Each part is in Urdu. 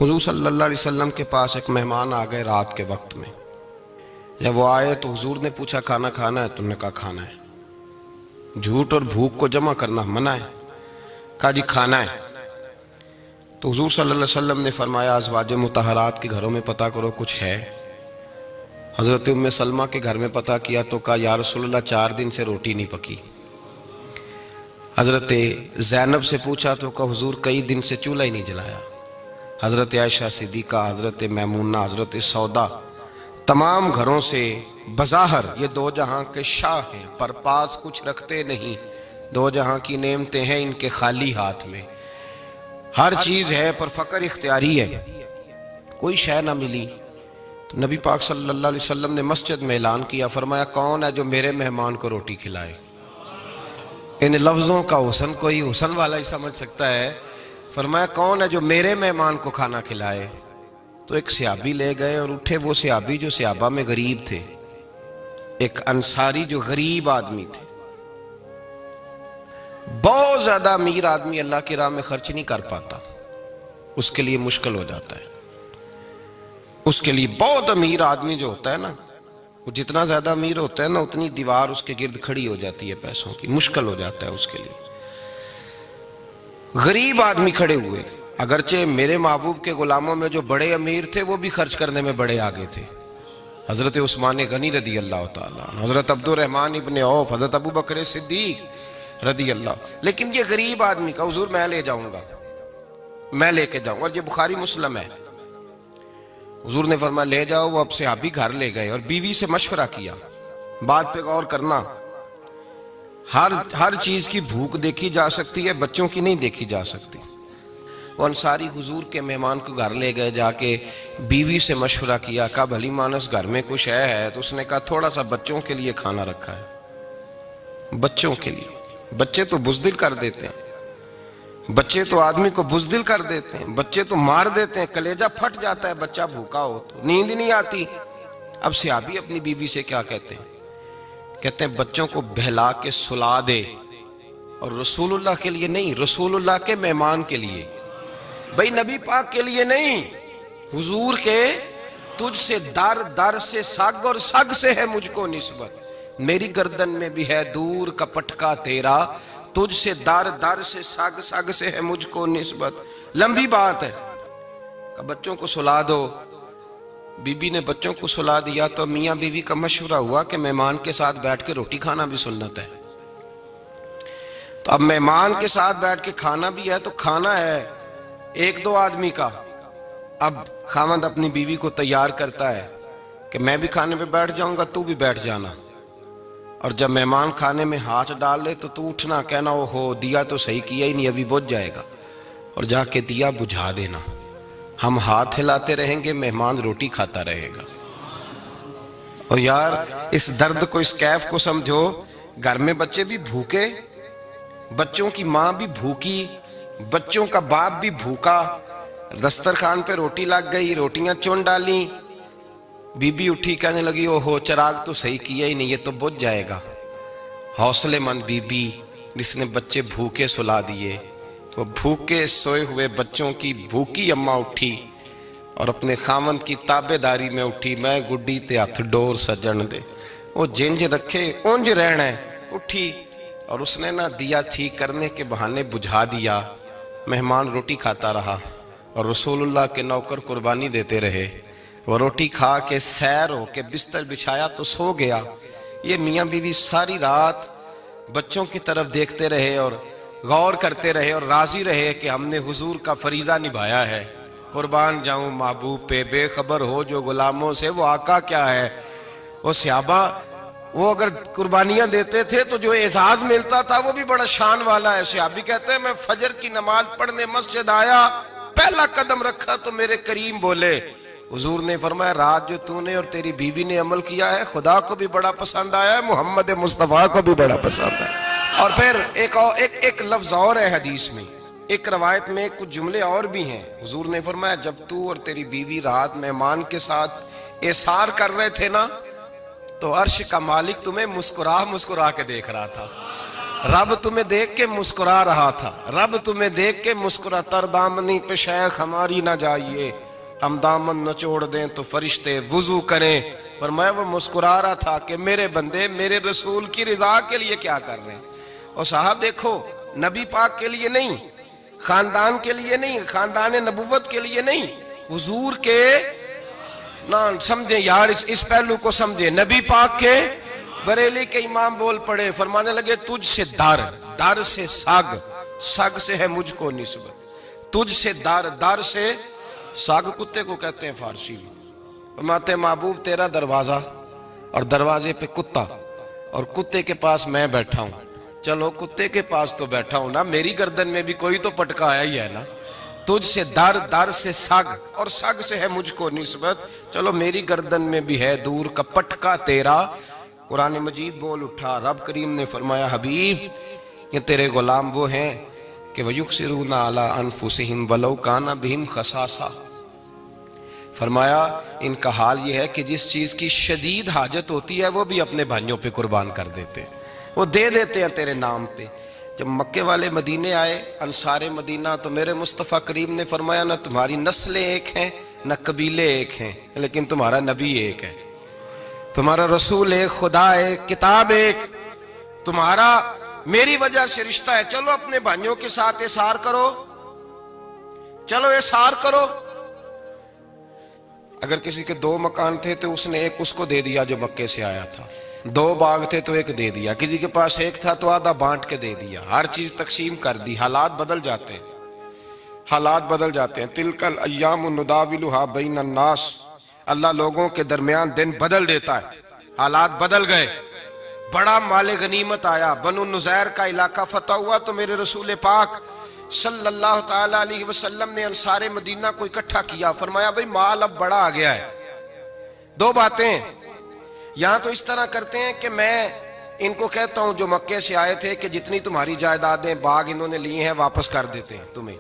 حضور صلی اللہ علیہ وسلم کے پاس ایک مہمان آ گئے رات کے وقت میں. جب وہ آئے تو حضور نے پوچھا کھانا کھانا ہے؟ تم نے کہا کھانا ہے. جھوٹ اور بھوک کو جمع کرنا منع ہے. کہا جی کھانا ہے. تو حضور صلی اللہ علیہ وسلم نے فرمایا ازواج مطہرات کے گھروں میں پتہ کرو کچھ ہے. حضرت ام سلمہ کے گھر میں پتہ کیا تو کہا یا رسول اللہ 4 دن سے روٹی نہیں پکی. حضرت زینب سے پوچھا تو کہا حضور کئی دن سے چولہا ہی نہیں جلایا. حضرت عائشہ صدیقہ، حضرت میمونہ، حضرت سودا، تمام گھروں سے بظاہر یہ 2 جہاں کے شاہ ہیں پر پاس کچھ رکھتے نہیں. 2 جہاں کی نعمتیں ہیں ان کے خالی ہاتھ میں. ہر چیز ہے پر فقر اختیاری ہے. کوئی شے نہ ملی تو نبی پاک صلی اللہ علیہ وسلم نے مسجد میں اعلان کیا، فرمایا کون ہے جو میرے مہمان کو روٹی کھلائے؟ ان لفظوں کا حسن کوئی حسن والا ہی سمجھ سکتا ہے. فرمایا کون ہے جو میرے مہمان کو کھانا کھلائے؟ تو ایک صحابی لے گئے اور اٹھے وہ صحابی جو صحابہ میں غریب تھے، ایک انصاری جو غریب آدمی تھے. بہت زیادہ امیر آدمی اللہ کی راہ میں خرچ نہیں کر پاتا، اس کے لیے مشکل ہو جاتا ہے. اس کے لیے بہت امیر آدمی جو ہوتا ہے نا، وہ جتنا زیادہ امیر ہوتا ہے نا اتنی دیوار اس کے گرد کھڑی ہو جاتی ہے پیسوں کی، مشکل ہو جاتا ہے اس کے لیے. غریب آدمی کھڑے ہوئے. اگرچہ میرے محبوب کے غلاموں میں جو بڑے امیر تھے وہ بھی خرچ کرنے میں بڑے آگے تھے. حضرت عثمان غنی رضی اللہ تعالیٰ عنہ، حضرت عبد الرحمن ابن عوف، حضرت ابو بکر صدیق رضی اللہ. لیکن یہ غریب آدمی کا حضور میں لے جاؤں گا، میں لے کے جاؤں گا. اور یہ بخاری مسلم ہے. حضور نے فرمایا لے جاؤ. وہ اب صحابی گھر لے گئے اور بیوی سے مشورہ کیا. بات پہ غور کرنا، ہر چیز کی بھوک دیکھی جا سکتی ہے، بچوں کی نہیں دیکھی جا سکتی. وہ انصاری حضور کے مہمان کو گھر لے گئے، جا کے بیوی سے مشورہ کیا. کہا بھلی مانس گھر میں کچھ ہے؟ تو اس نے کہا تھوڑا سا بچوں کے لیے کھانا رکھا ہے. بچوں کے لیے. بچے تو بزدل کر دیتے ہیں، بچے تو آدمی کو بزدل کر دیتے ہیں، بچے تو مار دیتے ہیں، کلیجہ پھٹ جاتا ہے بچہ بھوکا ہو تو، نیند ہی نہیں آتی. اب صحابی اپنی بیوی سے کیا کہتے ہیں؟ کہتے ہیں بچوں کو بہلا کے سلا دے. اور رسول اللہ کے لیے نہیں، رسول اللہ کے مہمان کے لیے. بھئی نبی پاک کے لیے نہیں، حضور کے. تجھ سے در در سے سگ اور سگ سے ہے مجھ کو نسبت. میری گردن میں بھی ہے دور کا پٹکا تیرا، تجھ سے در در سے سگ سگ سے ہے مجھ کو نسبت. لمبی بات ہے. کہ بچوں کو سلا دو. بی بی نے بچوں کو سلا دیا تو میاں بیوی کا مشورہ ہوا کہ مہمان کے ساتھ بیٹھ کے روٹی کھانا بھی سنت ہے. تو اب مہمان کے ساتھ بیٹھ کے کھانا بھی ہے تو کھانا ہے 1-2 آدمی کا. اب خاوند اپنی بیوی کو تیار کرتا ہے کہ میں بھی کھانے پہ بیٹھ جاؤں گا، تو بھی بیٹھ جانا. اور جب مہمان کھانے میں ہاتھ ڈال لے تو اٹھنا، کہنا او ہو دیا تو صحیح کیا ہی نہیں، ابھی بجھ جائے گا. اور جا کے دیا بجھا دینا. ہم ہاتھ ہلاتے رہیں گے، مہمان روٹی کھاتا رہے گا. اور یار اس درد کو، اس کیف کو سمجھو. گھر میں بچے بھی بھوکے، بچوں کی ماں بھی بھوکی، بچوں کا باپ بھی بھوکا. دسترخوان پہ روٹی لگ گئی، روٹیاں چن ڈالیں. بی بی اٹھی کہنے لگی او ہو چراغ تو صحیح کیا ہی نہیں، یہ تو بجھ جائے گا. حوصلے مند بی بی جس نے بچے بھوکے سلا دیے. وہ بھوکے سوئے ہوئے بچوں کی بھوکی اماں اٹھی اور اپنے خاوند کی تابع داری میں اٹھی. میں گڈی تے ہتھ ڈور سجن دے، وہ جنج رکھے اونج رہنا ہے. اٹھی اور اس نے نہ دیا ٹھیک کرنے کے بہانے بجھا دیا. مہمان روٹی کھاتا رہا اور رسول اللہ کے نوکر قربانی دیتے رہے. وہ روٹی کھا کے سیر ہو کے بستر بچھایا تو سو گیا. یہ میاں بیوی ساری رات بچوں کی طرف دیکھتے رہے اور غور کرتے رہے اور راضی رہے کہ ہم نے حضور کا فریضہ نبھایا ہے. قربان جاؤں محبوب پہ، بے خبر ہو جو غلاموں سے وہ آقا کیا ہے. وہ صحابہ وہ اگر قربانیاں دیتے تھے تو جو اعزاز ملتا تھا وہ بھی بڑا شان والا ہے. صحابی کہتے ہیں میں فجر کی نماز پڑھنے مسجد آیا، پہلا قدم رکھا تو میرے کریم بولے. حضور نے فرمایا رات جو تو نے اور تیری بیوی نے عمل کیا ہے خدا کو بھی بڑا پسند آیا ہے، محمد مصطفیٰ کو بھی بڑا پسند آیا. اور پھر ایک لفظ اور ہے حدیث میں، ایک روایت میں کچھ جملے اور بھی ہیں. حضور نے فرمایا جب تو اور تیری بیوی رات مہمان کے ساتھ ایثار کر رہے تھے نا تو عرش کا مالک تمہیں مسکرا مسکرا کے دیکھ رہا تھا. رب تمہیں دیکھ کے مسکرا رہا تھا، رب تمہیں دیکھ کے مسکرا، تر دامنی پہ شیخ ہماری نہ جائیے، ہم دامن نچوڑ دیں تو فرشتے وضو کریں۔ پر میں وہ مسکرا رہا تھا کہ میرے بندے میرے رسول کی رضا کے لیے کیا کر رہے ہیں۔ اور صاحب دیکھو، نبی پاک کے لیے نہیں، خاندان کے لیے نہیں، خاندان نبوت کے لیے نہیں، حضور کے نہ سمجھیں یار، اس پہلو کو سمجھیں، نبی پاک کے بریلی کے امام بول پڑے، فرمانے لگے تجھ سے در، در سے سگ، سگ سے ہے مجھ کو نسبت، تجھ سے در، در سے سگ کتے کو کہتے ہیں فارسی میں۔ فرماتے محبوب تیرا دروازہ اور دروازے پہ کتا اور کتے کے پاس میں بیٹھا ہوں، چلو کتے کے پاس تو بیٹھا ہوں نا، میری گردن میں بھی کوئی تو پٹکا آیا ہی ہے نا، تجھ سے در، در سے سگ اور سگ سے ہے مجھ کو نسبت، چلو میری گردن میں بھی ہے دور کا پٹکا تیرا۔ قرآن مجید بول اٹھا، رب کریم نے فرمایا حبیب یہ تیرے غلام وہ ہیں کہ وَيُقْصِرُونَ عَلَىٰ أَنفُسِهِمْ وَلَوْ كَانَ بِهِمْ خَصَاصَةٌ، فرمایا ان کا حال یہ ہے کہ جس چیز کی شدید حاجت ہوتی ہے وہ بھی اپنے بھائیوں پہ قربان کر دیتے ہیں، وہ دے دیتے ہیں تیرے نام پہ۔ جب مکے والے مدینے آئے، انصار مدینہ، تو میرے مصطفیٰ کریم نے فرمایا نہ تمہاری نسلیں ایک ہیں نہ قبیلے ایک ہیں، لیکن تمہارا نبی ایک ہے، تمہارا رسول ایک، خدا ایک، کتاب ایک، تمہارا میری وجہ سے رشتہ ہے، چلو اپنے بھائیوں کے ساتھ احسار کرو، چلو احسار کرو۔ اگر کسی کے 2 مکان تھے تو اس نے ایک اس کو دے دیا جو مکے سے آیا تھا، 2 باغ تھے تو ایک دے دیا، کسی کے پاس ایک تھا تو آدھا بانٹ کے دے دیا، ہر چیز تقسیم کر دی۔ حالات بدل جاتے ہیں، حالات بدل جاتے ہیں۔ تلک الایام نداولها بین الناس، اللہ لوگوں کے درمیان دن بدل دیتا ہے، حالات بدل گئے، بڑا مال غنیمت آیا، بنو نزیر کا علاقہ فتح ہوا تو میرے رسول پاک صلی اللہ تعالی علیہ وسلم نے انصار مدینہ کو اکٹھا کیا، فرمایا بھئی مال اب بڑا آ گیا ہے، 2 باتیں، یہاں تو اس طرح کرتے ہیں کہ میں ان کو کہتا ہوں جو مکے سے آئے تھے کہ جتنی تمہاری جائیدادیں باغ انہوں نے لیے ہیں واپس کر دیتے ہیں تمہیں،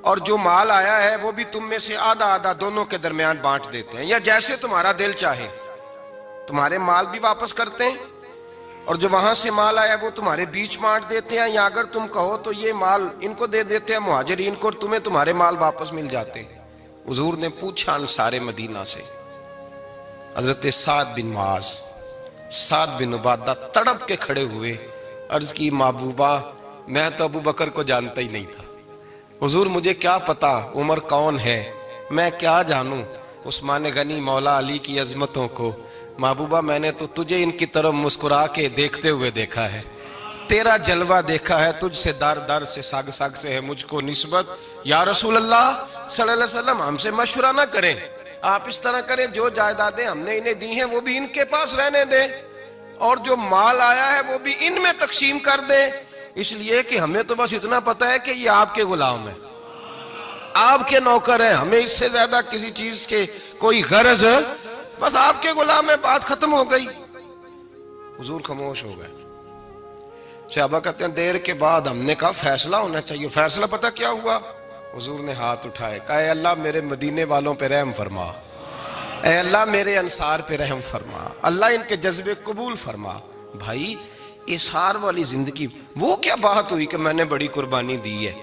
اور جو مال آیا ہے وہ بھی تم میں سے آدھا آدھا دونوں کے درمیان بانٹ دیتے ہیں، یا جیسے تمہارا دل چاہے، تمہارے مال بھی واپس کرتے ہیں اور جو وہاں سے مال آیا وہ تمہارے بیچ بانٹ دیتے ہیں، یا اگر تم کہو تو یہ مال ان کو دے دیتے ہیں مہاجرین کو، اور تمہیں تمہارے مال واپس مل جاتے ہیں۔ حضور نے پوچھا انصار مدینہ سے، حضرت سعد بن معاذ، سعد بن عبادہ تڑپ کے کھڑے ہوئے، عرض کی محبوبہ میں تو ابو بکر کو جانتا ہی نہیں تھا، حضور مجھے کیا پتا عمر کون ہے، میں کیا جانوں عثمان غنی مولا علی کی عظمتوں کو، محبوبہ میں نے تو تجھے ان کی طرف مسکرا کے دیکھتے ہوئے دیکھا ہے، تیرا جلوہ دیکھا ہے، تجھ سے در در سے سگ سگ سے ہے مجھ کو نسبت۔ یا رسول اللہ صلی اللہ علیہ وسلم ہم سے مشورہ نہ کریں، آپ اس طرح کریں جو جائیدادیں ہم نے انہیں دی ہیں وہ بھی ان کے پاس رہنے دیں، اور جو مال آیا ہے وہ بھی ان میں تقسیم کر دیں، اس لیے کہ ہمیں تو بس اتنا پتہ ہے کہ یہ آپ کے غلام ہیں، آپ کے نوکر ہیں، ہمیں اس سے زیادہ کسی چیز کے کوئی غرض، بس آپ کے غلام ہے، بات ختم ہو گئی۔ حضور خاموش ہو گئے۔ صحابہ کہتے ہیں دیر کے بعد ہم نے کہا فیصلہ ہونا چاہیے، فیصلہ پتہ کیا ہوا؟ حضور نے ہاتھ اٹھائے، کہا اے اللہ میرے مدینے والوں پہ رحم فرما، اے اللہ میرے انصار پہ رحم فرما، اللہ ان کے جذبے قبول فرما۔ بھائی احسار والی زندگی وہ کیا بات ہوئی کہ میں نے بڑی قربانی دی ہے،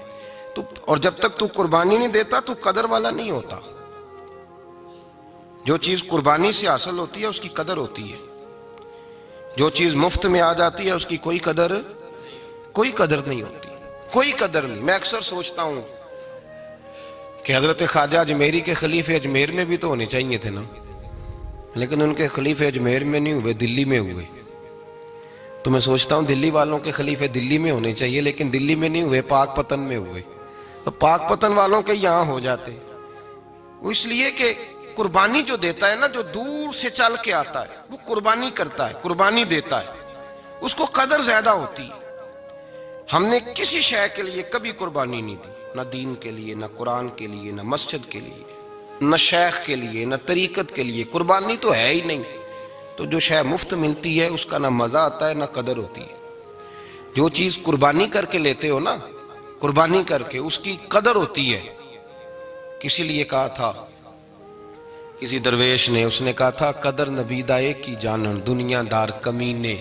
اور جب تک تو قربانی نہیں دیتا تو قدر والا نہیں ہوتا۔ جو چیز قربانی سے حاصل ہوتی ہے اس کی قدر ہوتی ہے، جو چیز مفت میں آ جاتی ہے اس کی کوئی قدر نہیں ہوتی، کوئی قدر نہیں۔ میں اکثر سوچتا ہوں کہ حضرت خواجہ اجمیری کے خلیفے اجمیر میں بھی تو ہونے چاہیے تھے نا، لیکن ان کے خلیفے اجمیر میں نہیں ہوئے، دلی میں ہوئے۔ تو میں سوچتا ہوں دلی والوں کے خلیفے دلی میں ہونے چاہیے، لیکن دلی میں نہیں ہوئے، پاک پتن میں ہوئے، تو پاک پتن والوں کے یہاں ہو جاتے۔ وہ اس لیے کہ قربانی جو دیتا ہے نا، جو دور سے چل کے آتا ہے وہ قربانی کرتا ہے، قربانی دیتا ہے، اس کو قدر زیادہ ہوتی ہے۔ ہم نے کسی شے کے لیے کبھی قربانی نہیں دی، نہ دین کے لیے، نہ قرآن کے لیے، نہ مسجد کے لیے، نہ شیخ کے لیے، نہ طریقت کے لیے، قربانی تو ہے ہی نہیں۔ تو جو شے مفت ملتی ہے اس کا نہ مزہ آتا ہے نہ قدر ہوتی ہے۔ جو چیز قربانی کر کے لیتے ہو نا، قربانی کر کے، اس کی قدر ہوتی ہے۔ کسی لیے کہا تھا کسی درویش نے، اس نے کہا تھا قدر نبیدہ ایک کی جانن دنیا دار کمینے،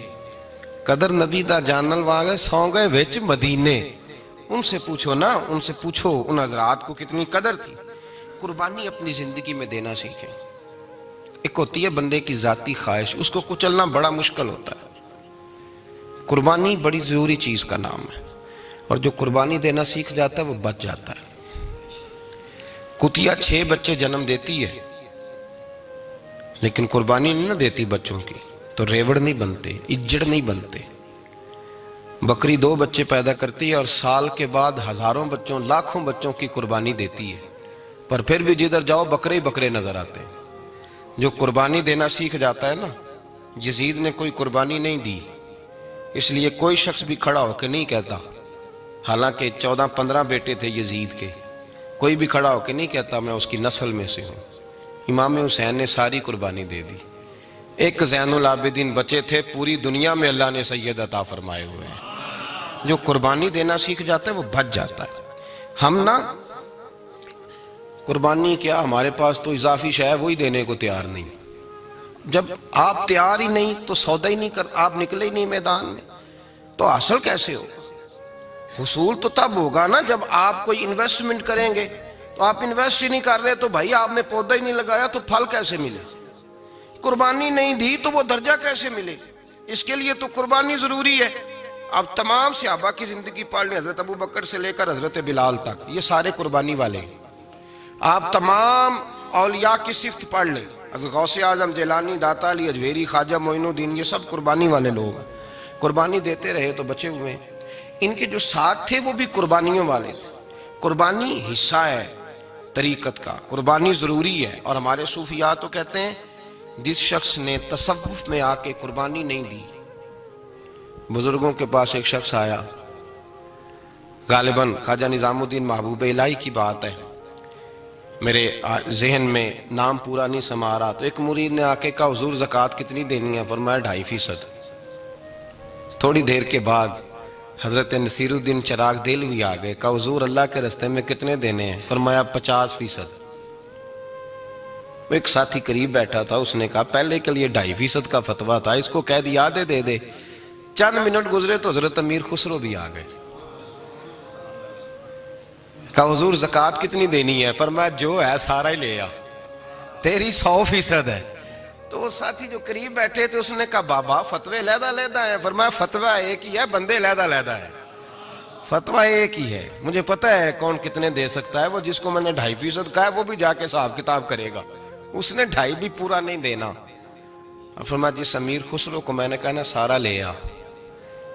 قدر نبی دا جانل واگے سو گئے وچ مدینے. ان سے پوچھو نا، ان سے پوچھو ان حضرات کو کتنی قدر تھی. قربانی اپنی زندگی میں دینا سیکھیں. ایک ہوتی ہے بندے کی ذاتی خواہش، اس کو کچلنا بڑا مشکل ہوتا ہے. قربانی بڑی ضروری چیز کا نام ہے، اور جو قربانی دینا سیکھ جاتا ہے وہ بچ جاتا ہے. کتیا 6 بچے جنم دیتی ہے لیکن قربانی نہیں نہ دیتی بچوں کی، تو ریوڑ نہیں بنتے، اجڑ نہیں بنتے. بکری 2 بچے پیدا کرتی ہے اور سال کے بعد ہزاروں بچوں، لاکھوں بچوں کی قربانی دیتی ہے، پر پھر بھی جدھر جاؤ بکرے ہی بکرے نظر آتے ہیں. جو قربانی دینا سیکھ جاتا ہے نا، یزید نے کوئی قربانی نہیں دی، اس لیے کوئی شخص بھی کھڑا ہو کے نہیں کہتا، حالانکہ 14-15 بیٹے تھے یزید کے، کوئی بھی کھڑا ہو کے نہیں کہتا میں اس کی نسل میں سے ہوں. امام حسین نے ساری قربانی دے دی. ایک زین العابدین بچے تھے، پوری دنیا میں اللہ نے سید عطا فرمائے ہوئے ہیں. جو قربانی دینا سیکھ جاتا ہے وہ بچ جاتا ہے. ہم نا قربانی کیا، ہمارے پاس تو اضافی شے ہے وہی دینے کو تیار نہیں. جب آپ تیار ہی نہیں تو سودا ہی نہیں کر، آپ نکلے ہی نہیں میدان میں، تو حاصل کیسے ہو؟ حصول تو تب ہوگا نا جب آپ کوئی انویسٹمنٹ کریں گے. تو آپ انویسٹ ہی نہیں کر رہے تو بھائی آپ نے پودا ہی نہیں لگایا تو پھل کیسے ملے؟ قربانی نہیں دی تو وہ درجہ کیسے ملے؟ اس کے لیے تو قربانی ضروری ہے. اب تمام صحابہ کی زندگی پڑھ لیں، حضرت ابو بکر سے لے کر حضرت بلال تک، یہ سارے قربانی والے ہیں. آپ تمام اولیاء کی صفت پڑھ لیں، حضرت غوث اعظم، جیلانی، داتا علی اجویری، خواجہ معین الدین، یہ سب قربانی والے لوگ ہیں. قربانی دیتے رہے تو بچے ہوئے ہیں. ان کے جو ساتھ تھے وہ بھی قربانیوں والے تھے. قربانی حصہ ہے طریقت کا، قربانی ضروری ہے. اور ہمارے صوفیاء تو کہتے ہیں جس شخص نے تصوف میں آ کے قربانی نہیں دی. بزرگوں کے پاس ایک شخص آیا، غالباً خواجہ نظام الدین محبوب الہی کی بات ہے، میرے ذہن میں نام پورا نہیں سما رہا. تو ایک مرید نے آ کے کہا حضور زکوٰۃ کتنی دینی ہے؟ فرمایا 2.5%. تھوڑی دیر کے بعد حضرت نصیر الدین چراغ دہلوی آ گئے، کہا حضور اللہ کے راستے میں کتنے دینے ہیں؟ فرمایا 50%. ایک ساتھی قریب بیٹھا تھا، اس نے کہا پہلے کے لیے 2.5% کا فتویٰ تھا، اس کو کہہ دیا دے دے. چند منٹ گزرے تو حضرت امیر خسرو بھی آ گئے، کہا حضور زکوٰۃ کتنی دینی ہے؟ فرمایا جو ہے سارا ہی لے آ، تیری 100% ہے. تو وہ ساتھی جو قریب بیٹھے تھے اس نے کہا بابا فتوے علیحدہ علیحدہ ہیں. فرمایا فتویٰ ایک ہی ہے، بندے علیحدہ علیحدہ ہے. فتویٰ ایک ہی ہے، مجھے پتہ ہے کون کتنے دے سکتا ہے. وہ جس کو میں نے 2.5% کہا ہے وہ بھی جا کے حساب کتاب کرے گا، اس نے 2.5 بھی پورا نہیں دینا. فرمایا جس امیر خسرو کو میں نے کہا نا سارا لے آ،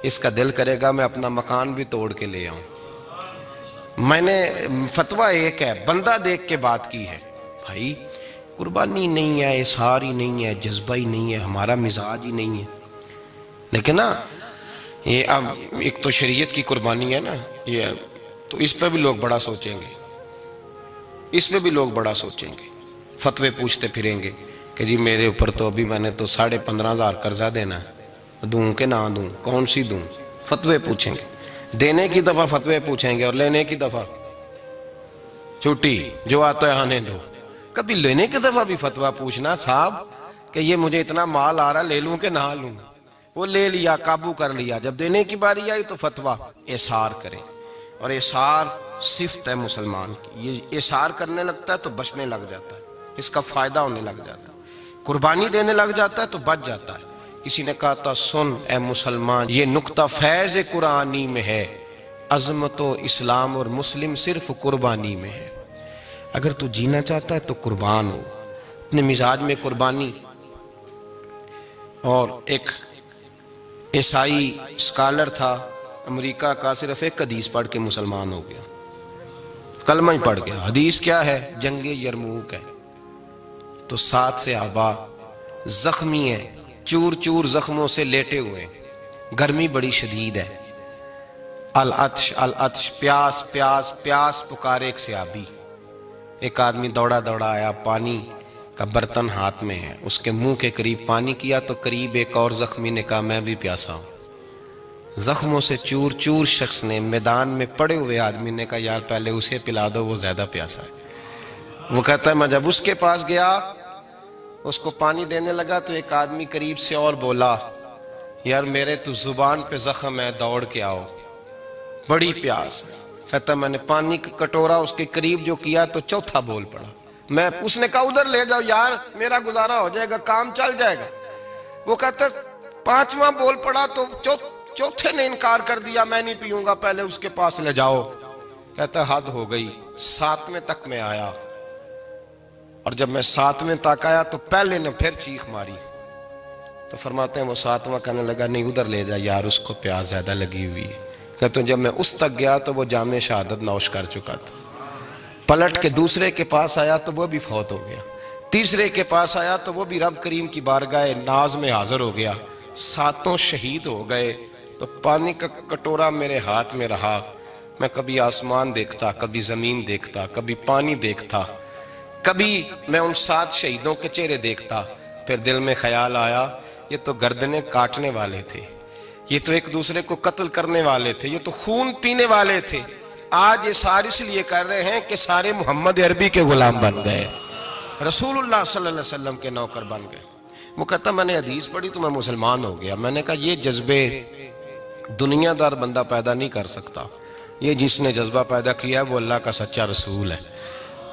اس کا دل کرے گا میں اپنا مکان بھی توڑ کے لے آؤں. میں نے فتویٰ ایک ہے، بندہ دیکھ کے بات کی ہے. بھائی قربانی نہیں ہے، اظہار ہی نہیں ہے، جذبہ ہی نہیں ہے، ہمارا مزاج ہی نہیں ہے. لیکن نا یہ اب ایک تو شریعت کی قربانی ہے نا، یہ تو اس پہ بھی لوگ بڑا سوچیں گے، اس پہ بھی لوگ بڑا سوچیں گے. فتوے پوچھتے پھریں گے کہ جی میرے اوپر تو ابھی میں نے تو 15,500 قرضہ دینا ہے، دوں کہ نہ دوں، کون سی دوں؟ فتوے پوچھیں گے. دینے کی دفعہ فتوے پوچھیں گے اور لینے کی دفعہ چھٹی، جو آتا ہے آنے دو. کبھی لینے کی دفعہ بھی فتویٰ پوچھنا صاحب کہ یہ مجھے اتنا مال آ رہا لے لوں کہ نہ لوں. وہ لے لیا، قابو کر لیا. جب دینے کی باری آئی تو فتویٰ احصار کریں. اور احصار صفت ہے مسلمان کی، یہ احصار کرنے لگتا ہے تو بچنے لگ جاتا ہے، اس کا فائدہ ہونے لگ جاتا ہے. قربانی دینے لگ جاتا ہے تو بچ جاتا ہے. کسی نے کہا تھا سن اے مسلمان، یہ نکتہ فیض قرآنی میں ہے، عظمت و اسلام اور مسلم صرف قربانی میں ہے. اگر تو جینا چاہتا ہے تو قربان ہو، اپنے مزاج میں قربانی. اور ایک عیسائی اسکالر تھا امریکہ کا، صرف ایک حدیث پڑھ کے مسلمان ہو گیا، کلمہ ہی پڑھ گیا. حدیث کیا ہے؟ جنگ یرموک ہے. تو 7 صحابہ زخمی ہیں، چور چور زخموں سے لیٹے ہوئے، گرمی بڑی شدید ہے. العطش العطش، پیاس پیاس پیاس پکارے ایک صحابی. ایک آدمی دوڑا دوڑا آیا، پانی کا برتن ہاتھ میں ہے، اس کے منہ کے قریب پانی کیا تو قریب ایک اور زخمی نے کہا میں بھی پیاسا ہوں. زخموں سے چور چور شخص نے، میدان میں پڑے ہوئے آدمی نے کہا یار پہلے اسے پلا دو، وہ زیادہ پیاسا ہے. وہ کہتا ہے میں جب اس کے پاس گیا، اس کو پانی دینے لگا تو ایک آدمی قریب سے اور بولا یار میرے تو زبان پہ زخم ہے، دوڑ کے آؤ، بڑی پیاس ہے۔ کہتا میں نے پانی کا کٹورا اس کے قریب جو کیا تو چوتھا بول پڑا۔ میں اس نے کہا ادھر لے جاؤ یار، میرا گزارا ہو جائے گا، کام چل جائے گا۔ وہ کہتا پانچواں بول پڑا تو چوتھے نے انکار کر دیا، میں نہیں پیوں گا، پہلے اس کے پاس لے جاؤ۔ کہتا حد ہو گئی۔ ساتویں تک میں آیا، اور جب میں ساتویں تک آیا تو پہلے نے پھر چیخ ماری۔ تو فرماتے ہیں وہ ساتواں کہنے لگا نہیں ادھر لے جا یار، اس کو پیاس زیادہ لگی ہوئی ہے۔ کہتے ہیں جب میں اس تک گیا تو وہ جام شہادت نوش کر چکا تھا۔ پلٹ کے دوسرے کے پاس آیا تو وہ بھی فوت ہو گیا۔ تیسرے کے پاس آیا تو وہ بھی رب کریم کی بارگاہ ناز میں حاضر ہو گیا۔ ساتوں شہید ہو گئے۔ تو پانی کا کٹورا میرے ہاتھ میں رہا۔ میں کبھی آسمان دیکھتا، کبھی زمین دیکھتا، کبھی پانی دیکھتا، کبھی میں ان 7 شہیدوں کے چہرے دیکھتا۔ پھر دل میں خیال آیا یہ تو گردنیں کاٹنے والے تھے، یہ تو ایک دوسرے کو قتل کرنے والے تھے، یہ تو خون پینے والے تھے۔ آج یہ سارے اس لیے کر رہے ہیں کہ سارے محمد عربی کے غلام بن گئے، رسول اللہ صلی اللہ علیہ وسلم کے نوکر بن گئے۔ وہ کہتا میں نے حدیث پڑھی تو میں مسلمان ہو گیا۔ میں نے کہا یہ جذبے دنیا دار بندہ پیدا نہیں کر سکتا، یہ جس نے جذبہ پیدا کیا ہے وہ اللہ کا سچا رسول ہے۔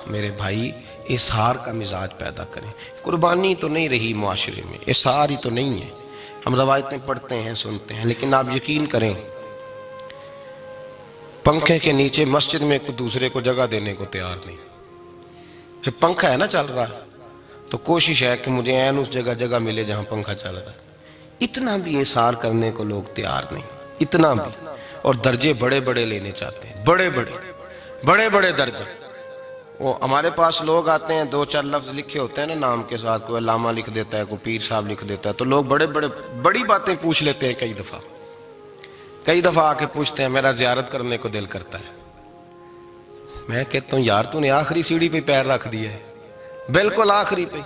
میرے بھائی اظہار کا مزاج پیدا کریں۔ قربانی تو نہیں رہی معاشرے میں، اظہار ہی تو نہیں ہے۔ ہم روایتیں پڑھتے ہیں، سنتے ہیں، لیکن آپ یقین کریں پنکھے کے نیچے مسجد میں ایک دوسرے کو جگہ دینے کو تیار نہیں۔ پھر پنکھا ہے نا چل رہا ہے تو کوشش ہے کہ مجھے عین اس جگہ ملے جہاں پنکھا چل رہا ہے۔ اتنا بھی اظہار کرنے کو لوگ تیار نہیں، اتنا بھی۔ اور درجے بڑے بڑے لینے چاہتے ہیں، بڑے بڑے درجے۔ وہ ہمارے پاس لوگ آتے ہیں، 2-4 لفظ لکھے ہوتے ہیں نا نام کے ساتھ، کوئی علامہ لکھ دیتا ہے، کوئی پیر صاحب لکھ دیتا ہے، تو لوگ بڑی باتیں پوچھ لیتے ہیں۔ کئی دفعہ آ کے پوچھتے ہیں میرا زیارت کرنے کو دل کرتا ہے۔ میں کہتا ہوں یار تو نے آخری سیڑھی پہ پیر رکھ دیا ہے، بالکل آخری پہ۔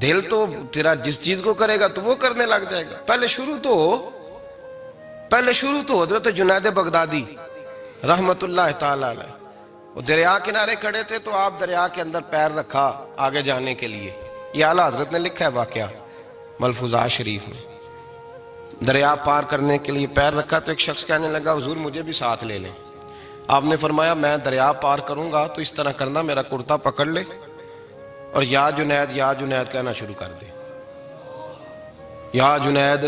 دل تو تیرا جس چیز کو کرے گا تو وہ کرنے لگ جائے گا۔ پہلے شروع تو حضرت جنید بغدادی رحمت اللہ تعالی علیہ، وہ دریا کنارے کھڑے تھے تو آپ دریا کے اندر پیر رکھا آگے جانے کے لیے۔ یہ اعلیٰ حضرت نے لکھا ہے واقعہ ملفوظات شریف میں۔ دریا پار کرنے کے لیے پیر رکھا تو ایک شخص کہنے لگا حضور مجھے بھی ساتھ لے لیں۔ آپ نے فرمایا میں دریا پار کروں گا تو اس طرح کرنا، میرا کرتا پکڑ لے اور یا جنید یا جنید کہنا شروع کر دے۔ یا جنید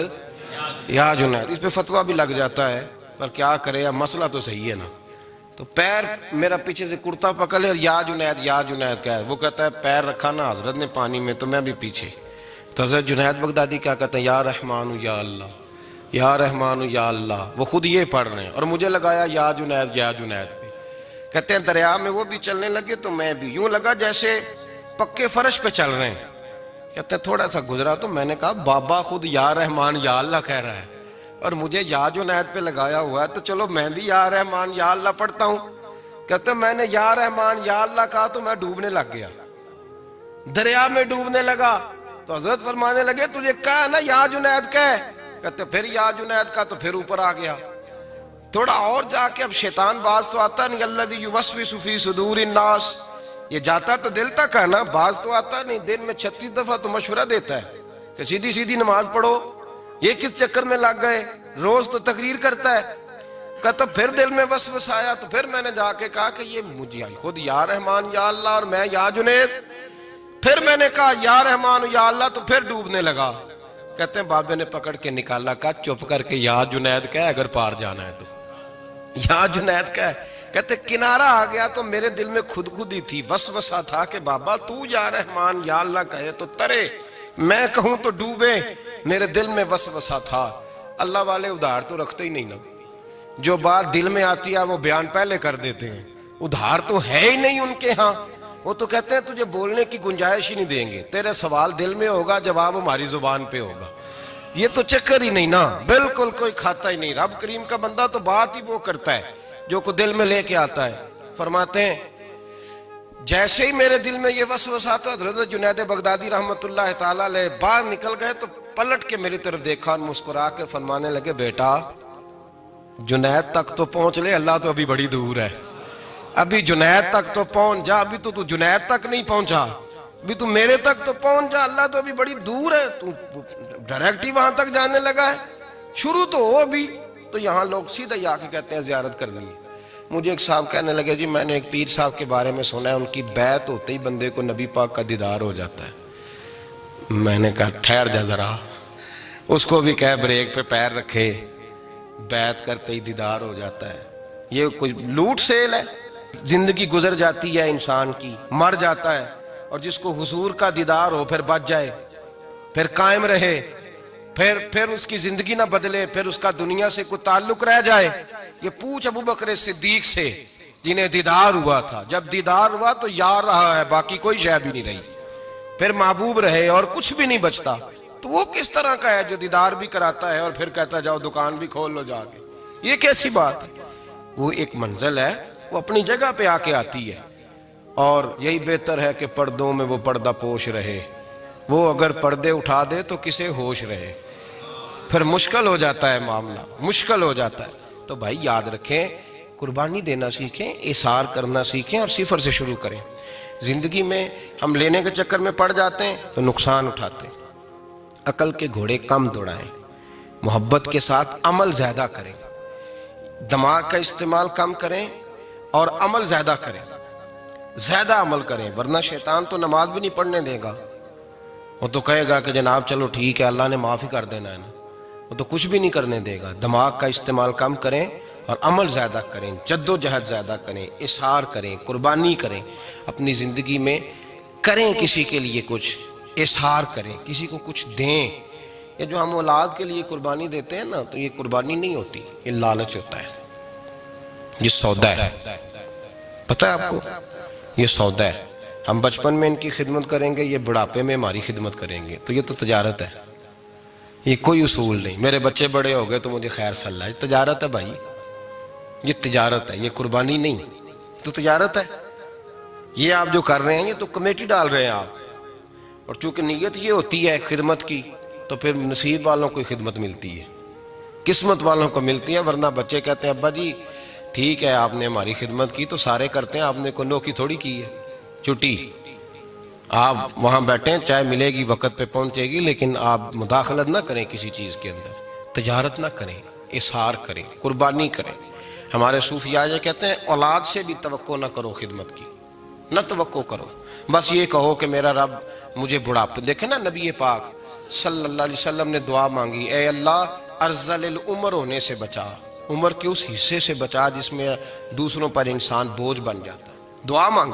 یا جنید، اس پہ فتویٰ بھی لگ جاتا ہے، پر کیا کرے، اب مسئلہ تو صحیح ہے نا۔ تو پیر میرا پیچھے سے کرتا پکڑ لے اور یا جنید کہا ہے۔ وہ کہتا ہے پیر رکھا نا حضرت نے پانی میں تو میں بھی پیچھے۔ تو حضرت جنید بغدادی کیا کہتے ہیں یا رحمان یا اللہ، یا رحمان یا اللہ، وہ خود یہ پڑھ رہے ہیں اور مجھے لگایا یا جنید پہ۔ کہتے ہیں دریا میں وہ بھی چلنے لگے تو میں بھی، یوں لگا جیسے پکے فرش پہ چل رہے ہیں۔ کہتے ہیں تھوڑا سا گزرا تو میں نے کہا بابا خود یا رحمان یا اللہ کہہ رہا ہے اور مجھے یا جنید پہ لگایا ہوا ہے، تو چلو میں بھی یا رحمان یا اللہ پڑھتا ہوں۔ کہتے ہیں میں نے یا رحمان یا اللہ کہا تو میں ڈوبنے لگ گیا، دریا میں ڈوبنے لگا۔ تو حضرت فرمانے لگے تجھے کہا نا یا جنید کہہ، کہتے پھر یا جنید کا تو پھر اوپر آ گیا۔ تھوڑا اور جا کے اب شیطان باز تو آتا نہیں، الذی یوسوس فی صدور الناس، یہ جاتا تو دل تک ہے نا، باز تو آتا نہیں۔ دن میں 36 دفعہ تو مشورہ دیتا ہے کہ سیدھی نماز پڑھو، یہ کس چکر میں لگ گئے، روز تو تقریر کرتا ہے۔ کہتا پھر دل میں وسوسہ آیا تو پھر میں نے جا کے کہا کہ یہ مجھے خود یا رحمان یا اللہ اور میں یا جنید۔ پھر میں نے کہا یا رحمان یا اللہ تو پھر ڈوبنے لگا۔ کہتے ہیں بابے نے پکڑ کے نکالا، کہا چپ کر کے یا جنید کہہ اگر پار جانا ہے تو، یا جنید کہہ۔ کہتے کنارہ آ گیا تو میرے دل میں خود ہی تھی، وسوسہ تھا کہ بابا تو یا رحمان یا اللہ کہے تو ترے، میں کہوں تو ڈوبے۔ میرے دل میں وسوسہ تھا۔ اللہ والے ادھار تو رکھتے ہی نہیں نا، جو بات دل میں آتی ہے وہ بیان پہلے کر دیتے ہیں، ادھار تو ہے ہی نہیں ان کے ہاں۔ وہ تو کہتے ہیں تجھے بولنے کی گنجائش ہی نہیں دیں گے، تیرے سوال دل میں ہوگا جواب ہماری زبان پہ ہوگا۔ یہ تو چکر ہی نہیں نا، بالکل کوئی کھاتا ہی نہیں۔ رب کریم کا بندہ تو بات ہی وہ کرتا ہے جو کو دل میں لے کے آتا ہے۔ فرماتے ہیں جیسے ہی میرے دل میں یہ وسوسہ تھا، حضرت جنید بغدادی رحمت اللہ تعالیٰ علیہ باہر نکل گئے تو پلٹ کے میری طرف دیکھا اور مسکرا کے فرمانے لگے بیٹا جنید تک تو پہنچ لے، اللہ تو ابھی بڑی دور ہے، ابھی جنید تک تو پہنچ جا، ابھی تو جنید تک نہیں پہنچا، ابھی تو میرے تک تو پہنچ جا، اللہ تو ابھی بڑی دور ہے، تو ڈائریکٹ ہی وہاں تک جانے لگا ہے۔ شروع تو ہو ابھی، تو یہاں لوگ سیدھا ہی آ کے کہتے ہیں زیارت کرنی ہے۔ مجھے ایک صاحب کہنے لگے جی میں نے ایک پیر صاحب کے بارے میں سنا ہے ان کی بیعت ہوتے ہی بندے کو نبی پاک کا دیدار ہو جاتا ہے۔ میں نے کہا ٹھہر جا ذرا، اس کو بھی کہہ بریک پہ پیر رکھے، بیعت کرتے ہی دیدار ہو جاتا ہے؟ یہ کوئی لوٹ سیل ہے؟ زندگی گزر جاتی ہے انسان کی، مر جاتا ہے، اور جس کو حضور کا دیدار ہو پھر بچ جائے، پھر قائم رہے، پھر اس کی زندگی نہ بدلے، پھر اس کا دنیا سے کوئی تعلق رہ جائے۔ یہ پوچھ ابو بکر صدیق سے جنہیں دیدار ہوا تھا، جب دیدار ہوا تو یار رہا ہے، باقی کوئی شے بھی نہیں رہی، پھر محبوب رہے اور کچھ بھی نہیں بچتا۔ تو وہ کس طرح کا ہے جو دیدار بھی کراتا ہے اور پھر کہتا جاؤ دکان بھی کھول لو جا کے؟ یہ کیسی بات؟ وہ ایک منزل ہے، وہ اپنی جگہ پہ آ کے آتی ہے، اور یہی بہتر ہے کہ پردوں میں وہ پردہ پوش رہے۔ وہ اگر پردے اٹھا دے تو کسے ہوش رہے، پھر مشکل ہو جاتا ہے معاملہ، مشکل ہو جاتا ہے۔ تو بھائی یاد رکھیں، قربانی دینا سیکھیں، اثار کرنا سیکھیں، اور صفر سے شروع کریں۔ زندگی میں ہم لینے کے چکر میں پڑ جاتے ہیں تو نقصان اٹھاتے ہیں۔ عقل کے گھوڑے کم دوڑائیں، محبت کے ساتھ عمل زیادہ کریں، دماغ کا استعمال کم کریں اور عمل زیادہ کریں، زیادہ عمل کریں، ورنہ شیطان تو نماز بھی نہیں پڑھنے دے گا۔ وہ تو کہے گا کہ جناب چلو ٹھیک ہے اللہ نے معاف ہی کر دینا ہے نا، وہ تو کچھ بھی نہیں کرنے دے گا۔ دماغ کا استعمال کم کریں اور عمل زیادہ کریں، جد و جہد زیادہ کریں، اظہار کریں، قربانی کریں اپنی زندگی میں، کریں کسی کے لیے کچھ، اظہار کریں، کسی کو کچھ دیں۔ یہ جو ہم اولاد کے لیے قربانی دیتے ہیں نا، تو یہ قربانی نہیں ہوتی، یہ لالچ ہوتا ہے، یہ سودا ہے۔ پتہ ہے آپ کو یہ سودا ہے؟ ہم بچپن میں ان کی خدمت کریں گے، یہ بڑھاپے میں ہماری خدمت کریں گے، تو یہ تو تجارت ہے، یہ کوئی اصول نہیں۔ میرے بچے بڑے ہو گئے تو مجھے خیر صلی اللہ، یہ تجارت ہے بھائی، یہ تجارت ہے، یہ قربانی نہیں، تو تجارت ہے۔ یہ آپ جو کر رہے ہیں یہ تو کمیٹی ڈال رہے ہیں آپ، اور چونکہ نیت یہ ہوتی ہے خدمت کی، تو پھر نصیب والوں کو خدمت ملتی ہے، قسمت والوں کو ملتی ہے۔ ورنہ بچے کہتے ہیں ابا جی ٹھیک ہے آپ نے ہماری خدمت کی تو سارے کرتے ہیں، آپ نے کو نوکی تھوڑی کی ہے، چھٹی آپ وہاں بیٹھیں، چائے ملے گی وقت پہ پہنچے گی، لیکن آپ مداخلت نہ کریں کسی چیز کے اندر، تجارت نہ کریں، اظہار کریں، قربانی کریں۔ ہمارے صوفیاء یہ کہتے ہیں اولاد سے بھی توقع نہ کرو خدمت کی، نہ توقع کرو، بس یہ کہو کہ میرا رب مجھے بڑھاپے۔ دیکھیں نا نبی پاک صلی اللہ علیہ وسلم نے دعا مانگی، اے اللہ ارذل العمر ہونے سے بچا، عمر کے اس حصے سے بچا جس میں دوسروں پر انسان بوجھ بن جاتا ہے، دعا مانگ۔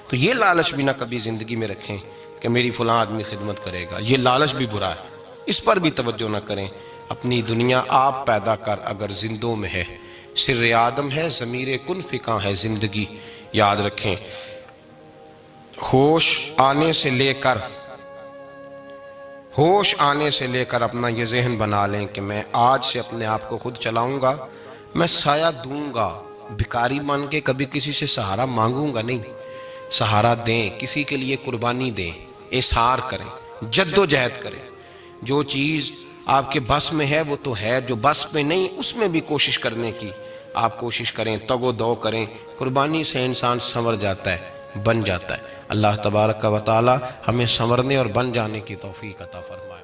تو یہ لالچ بھی نہ کبھی زندگی میں رکھیں کہ میری فلاں آدمی خدمت کرے گا، یہ لالچ بھی برا ہے، اس پر بھی توجہ نہ کریں۔ اپنی دنیا آپ پیدا کر اگر زندوں میں ہے، سر آدم ہے، ضمیر کن فکاں ہے زندگی، یاد رکھیں۔ ہوش آنے سے لے کر اپنا یہ ذہن بنا لیں کہ میں آج سے اپنے آپ کو خود چلاؤں گا، میں سایہ دوں گا، بھکاری مان کے کبھی کسی سے سہارا مانگوں گا نہیں، سہارا دیں، کسی کے لیے قربانی دیں، اظہار کریں، جد و جہد کریں۔ جو چیز آپ کے بس میں ہے وہ تو ہے، جو بس میں نہیں اس میں بھی کوشش کرنے کی آپ کوشش کریں، تگ و دو کریں۔ قربانی سے انسان سنور جاتا ہے، بن جاتا ہے۔ اللہ تبارک و تعالی ہمیں سنورنے اور بن جانے کی توفیق عطا فرمائے۔